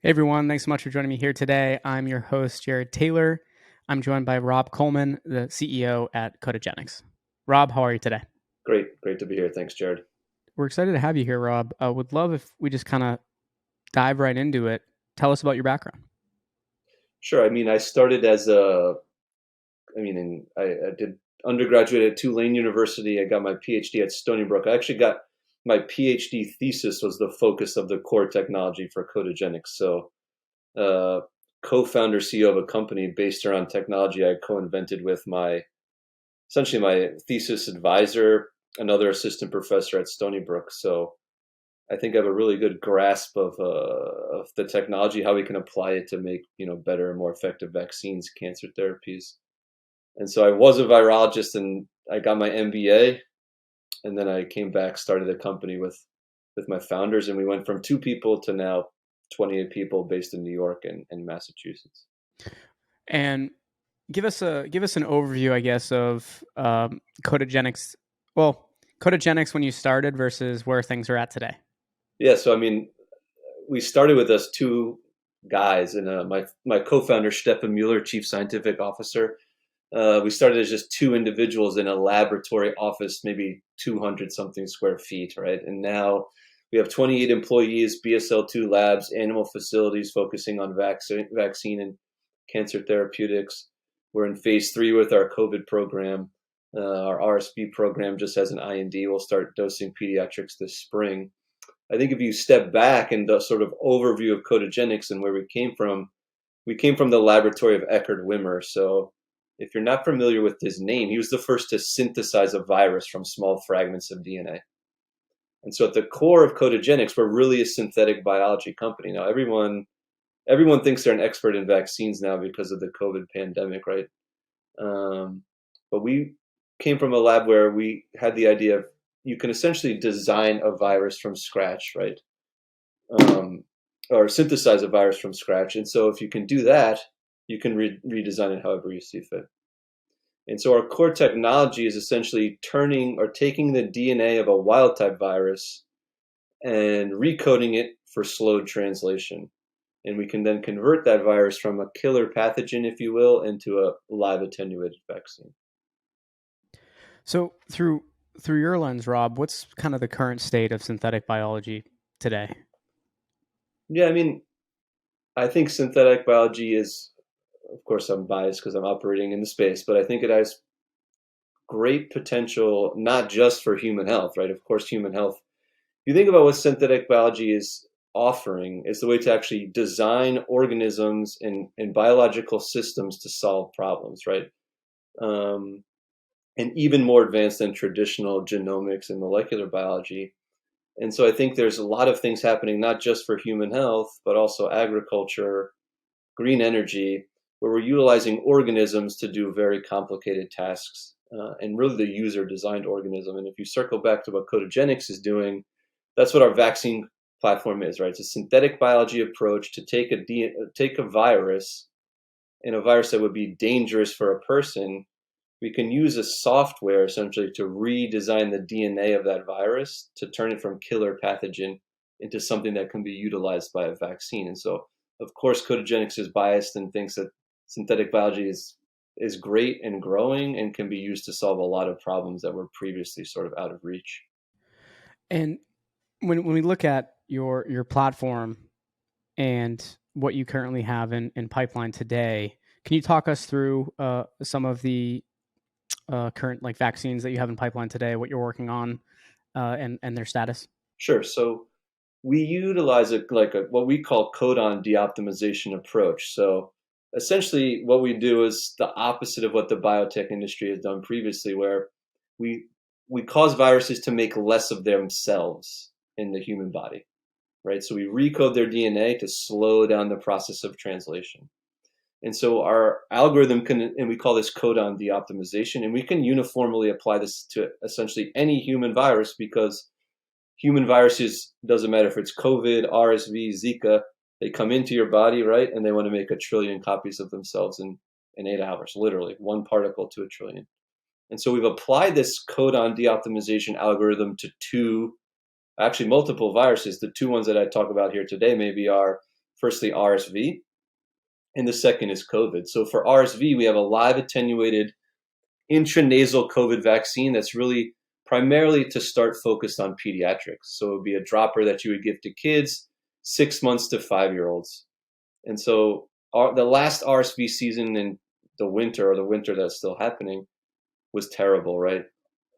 Hey everyone, thanks so much for joining me here today. I'm your host, Jared Taylor. I'm joined by Rob Coleman, the CEO at Codagenix. Rob, how are you today? Great to be here. Thanks, Jared. We're excited to have you here, Rob. Would love if we just kind of dive right into it. Tell us about your background. Sure. I started as I did undergraduate at Tulane University. I got my PhD at Stony Brook. I actually got my PhD thesis was the focus of the core technology for Codagenix. So, uh, co-founder, CEO of a company based around technology I co-invented with essentially my thesis advisor, another assistant professor at Stony Brook. So I think I have a really good grasp of the technology, how we can apply it to make better and more effective vaccines, cancer therapies. And so I was a virologist, and I got my MBA, and then I came back, started a company with my founders, and we went from 2 people to now 28 people, based in New York and Massachusetts. And give us an overview, I guess, of Codagenix. Well, Codagenix when you started versus where things are at today. Yeah, so we started with us two guys, and my co-founder Stefan Mueller, chief scientific officer. We started as just two individuals in a laboratory office, maybe 200 something square feet, right? And now we have 28 employees, BSL-2 labs, animal facilities focusing on vaccine and cancer therapeutics. We're in phase 3 with our COVID program. Our RSV program just has an IND. We'll start dosing pediatrics this spring. I think if you step back and the sort of overview of Codagenix and where we came from the laboratory of Eckhard Wimmer. So if you're not familiar with his name, he was the first to synthesize a virus from small fragments of DNA. And so at the core of Codagenix, we're really a synthetic biology company. Now everyone thinks they're an expert in vaccines now because of the COVID pandemic, right? But we came from a lab where we had the idea of you can essentially design a virus from scratch, right? Um, or synthesize a virus from scratch. And so if you can do that, you can redesign it however you see fit. And so our core technology is essentially turning or taking the DNA of a wild type virus and recoding it for slowed translation. And we can then convert that virus from a killer pathogen, if you will, into a live attenuated vaccine. So through your lens, Rob, what's kind of the current state of synthetic biology today? Yeah, I think synthetic biology is, of course, I'm biased because I'm operating in the space, but I think it has great potential, not just for human health, right? Of course, human health. If you think about what synthetic biology is offering, is the way to actually design organisms and biological systems to solve problems, right? Um, and even more advanced than traditional genomics and molecular biology. And so I think there's a lot of things happening, not just for human health, but also agriculture, green energy, where we're utilizing organisms to do very complicated tasks, and really the user designed organism. And if you circle back to what Codagenix is doing, that's what our vaccine platform is, right? It's a synthetic biology approach to take a virus, and a virus that would be dangerous for a person. We can use a software essentially to redesign the DNA of that virus to turn it from killer pathogen into something that can be utilized by a vaccine. And so, of course, Codagenix is biased and thinks that synthetic biology is great and growing and can be used to solve a lot of problems that were previously sort of out of reach. And when we look at your platform and what you currently have in pipeline today, can you talk us through some of the current like vaccines that you have in pipeline today, what you're working on, and their status? Sure. So we utilize what we call codon deoptimization approach. So essentially, what we do is the opposite of what the biotech industry has done previously, where we we cause viruses to make less of themselves in the human body, right? So we recode their DNA to slow down the process of translation. And so our algorithm can, and we call this codon deoptimization, and we can uniformly apply this to essentially any human virus because human viruses, doesn't matter if it's COVID, RSV, Zika, they come into your body, right? And they want to make a trillion copies of themselves in 8 hours, literally one particle to a trillion. And so we've applied this codon deoptimization algorithm to actually multiple viruses. The two ones that I talk about here today maybe are Firstly, RSV, and the second is COVID. So for RSV, we have a live attenuated intranasal COVID vaccine that's really primarily to start focused on pediatrics. So it would be a dropper that you would give to kids 6 months to 5-year-olds. And so the last RSV season in the winter, or the winter that's still happening, was terrible, right?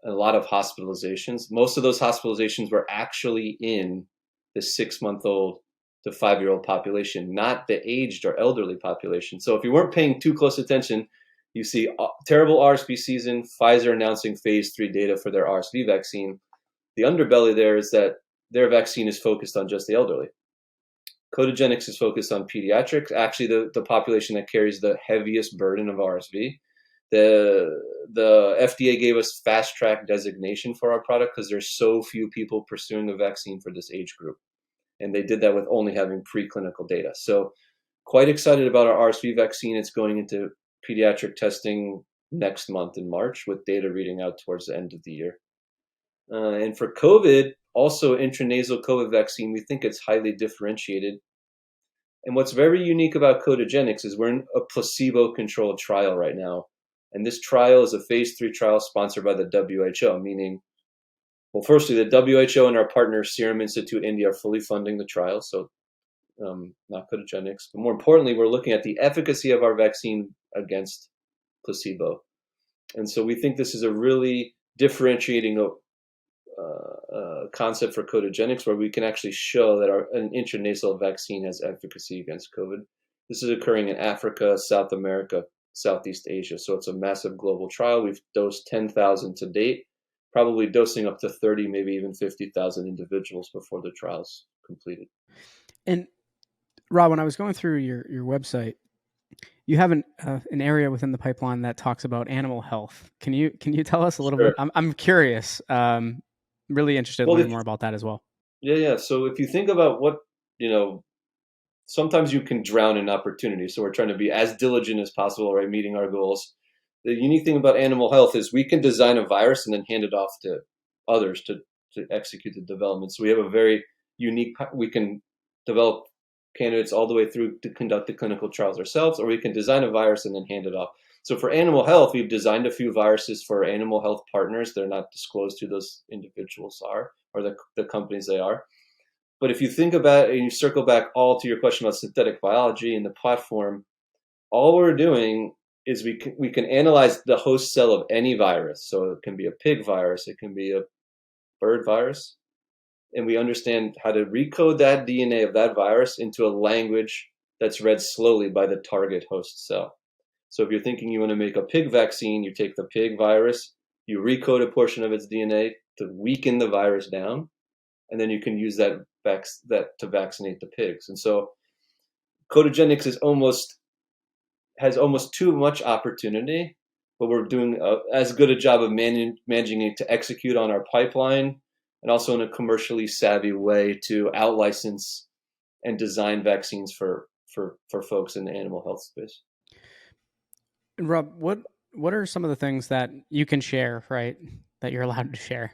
A lot of hospitalizations. Most of those hospitalizations were actually in the 6-month-old to 5-year-old population, not the aged or elderly population. So if you weren't paying too close attention, you see terrible RSV season, Pfizer announcing phase 3 data for their RSV vaccine. The underbelly there is that their vaccine is focused on just the elderly. Codagenix is focused on pediatrics, actually the population that carries the heaviest burden of RSV. The FDA gave us fast track designation for our product because there's so few people pursuing a vaccine for this age group. And they did that with only having preclinical data. So quite excited about our RSV vaccine. It's going into pediatric testing next month in March with data reading out towards the end of the year. And for COVID, also intranasal COVID vaccine, we think it's highly differentiated. And what's very unique about Codagenix is we're in a placebo-controlled trial right now. And this trial is a phase 3 trial sponsored by the WHO, meaning, well, firstly, the WHO and our partner Serum Institute India are fully funding the trial, so not Codagenix. But more importantly, we're looking at the efficacy of our vaccine against placebo. And so we think this is a really differentiating concept for Codagenix, where we can actually show that an intranasal vaccine has efficacy against COVID. This is occurring in Africa, South America, Southeast Asia. So it's a massive global trial. We've dosed 10,000 to date, probably dosing up to 30, maybe even 50,000 individuals before the trial's completed. And Rob, when I was going through your website, you have an area within the pipeline that talks about animal health. Can you tell us a little Sure. bit? I'm curious. Really interested in Well, learning more about that as well. yeah. So if you think about what, sometimes you can drown in opportunity. So we're trying to be as diligent as possible, right? Meeting our goals. The unique thing about animal health is we can design a virus and then hand it off to others to execute the development. So we have a very unique, we can develop candidates all the way through to conduct the clinical trials ourselves, or we can design a virus and then hand it off. So for animal health, we've designed a few viruses for animal health partners. They're not disclosed who those individuals are or the companies they are. But if you think about it and you circle back all to your question about synthetic biology and the platform, all we're doing is we can analyze the host cell of any virus. So it can be a pig virus, it can be a bird virus, and we understand how to recode that DNA of that virus into a language that's read slowly by the target host cell. So if you're thinking you want to make a pig vaccine, you take the pig virus, you recode a portion of its DNA to weaken the virus down, and then you can use that to vaccinate the pigs. And so Codagenix has almost too much opportunity, but we're doing as good a job of managing it to execute on our pipeline, and also in a commercially savvy way to out-license and design vaccines for folks in the animal health space. And Rob, what are some of the things that you can share, right? That you're allowed to share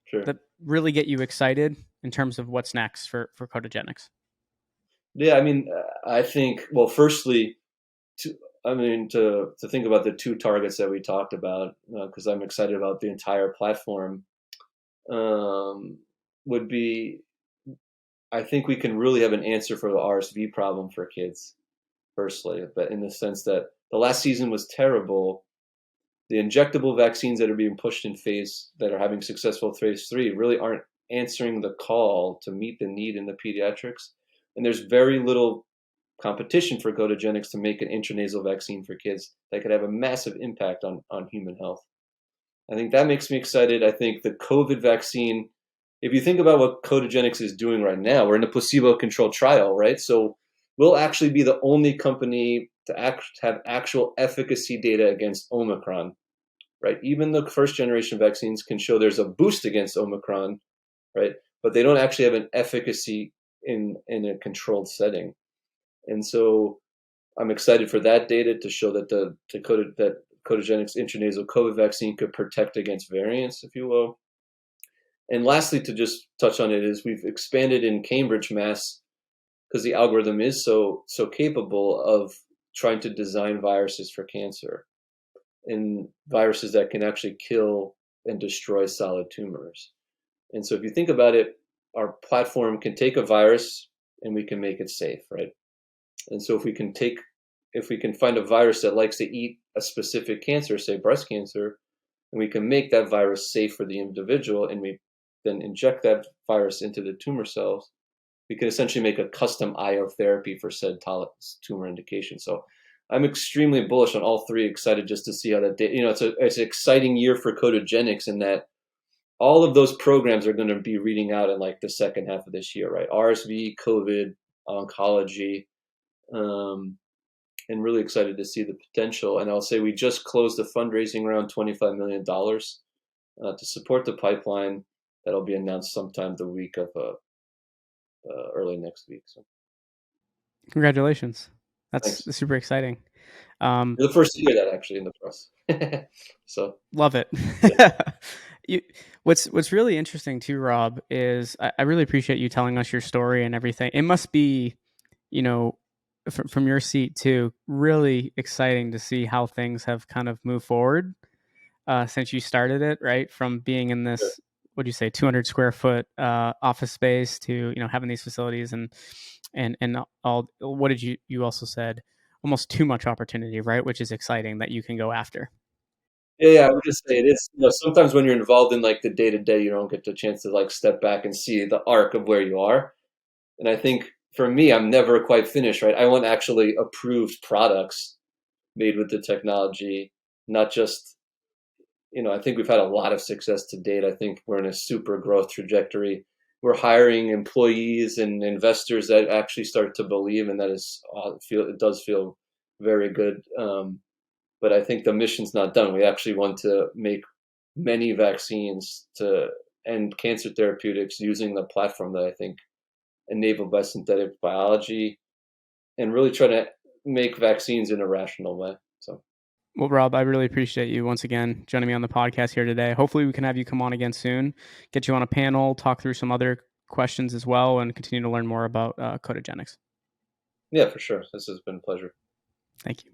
Sure. that really get you excited in terms of what's next for Codagenix? Yeah, I mean, I think, well, firstly, to think about the two targets that we talked about, because I'm excited about the entire platform, would be, I think we can really have an answer for the RSV problem for kids, firstly, but in the sense that the last season was terrible. The injectable vaccines that are being pushed that are having successful phase 3 really aren't answering the call to meet the need in the pediatrics. And there's very little competition for Codagenix to make an intranasal vaccine for kids that could have a massive impact on human health. I think that makes me excited. I think the COVID vaccine, if you think about what Codagenix is doing right now, we're in a placebo-controlled trial, right? So we'll actually be the only company to have actual efficacy data against Omicron, right? Even the first generation vaccines can show there's a boost against Omicron, right? But they don't actually have an efficacy in a controlled setting. And so I'm excited for that data to show that that Codagenix intranasal COVID vaccine could protect against variants, if you will. And lastly, to just touch on it, is we've expanded in Cambridge, Mass. because the algorithm is so capable of trying to design viruses for cancer and viruses that can actually kill and destroy solid tumors. And so if you think about it, our platform can take a virus and we can make it safe, right? And so if we can find a virus that likes to eat a specific cancer, say breast cancer, and we can make that virus safe for the individual, and we then inject that virus into the tumor cells, we can essentially make a custom IO therapy for said tumor indication. So I'm extremely bullish on all three, excited just to see how that, it's an exciting year for Codagenix in that all of those programs are going to be reading out in like the second half of this year, right? RSV, COVID, oncology, and really excited to see the potential. And I'll say we just closed the fundraising round, $25 million to support the pipeline. That'll be announced sometime the week of early next week. So Congratulations. That's thanks. super exciting. You're the first to hear that actually in the press. So Love it. yeah, you, what's really interesting too, Rob, is I really appreciate you telling us your story and everything. It must be, you know, from your seat too, really exciting to see how things have kind of moved forward since you started it, right? From being in sure. this, what do you say, 200 square foot office space to having these facilities and all. What did you also said? Almost too much opportunity, right? Which is exciting that you can go after. Yeah, I would just say it is. Sometimes when you're involved in like the day to day, you don't get the chance to like step back and see the arc of where you are. And I think for me, I'm never quite finished, right? I want actually approved products made with the technology, not just, I think we've had a lot of success to date. I think we're in a super growth trajectory. We're hiring employees and investors that actually start to believe, and that is it does feel very good. But I think the mission's not done. We actually want to make many vaccines to end cancer therapeutics using the platform that I think enabled by synthetic biology and really try to make vaccines in a rational way. So Well, Rob, I really appreciate you once again joining me on the podcast here today. Hopefully, we can have you come on again soon, get you on a panel, talk through some other questions as well, and continue to learn more about Codagenix. yeah, for sure. This has been a pleasure. Thank you.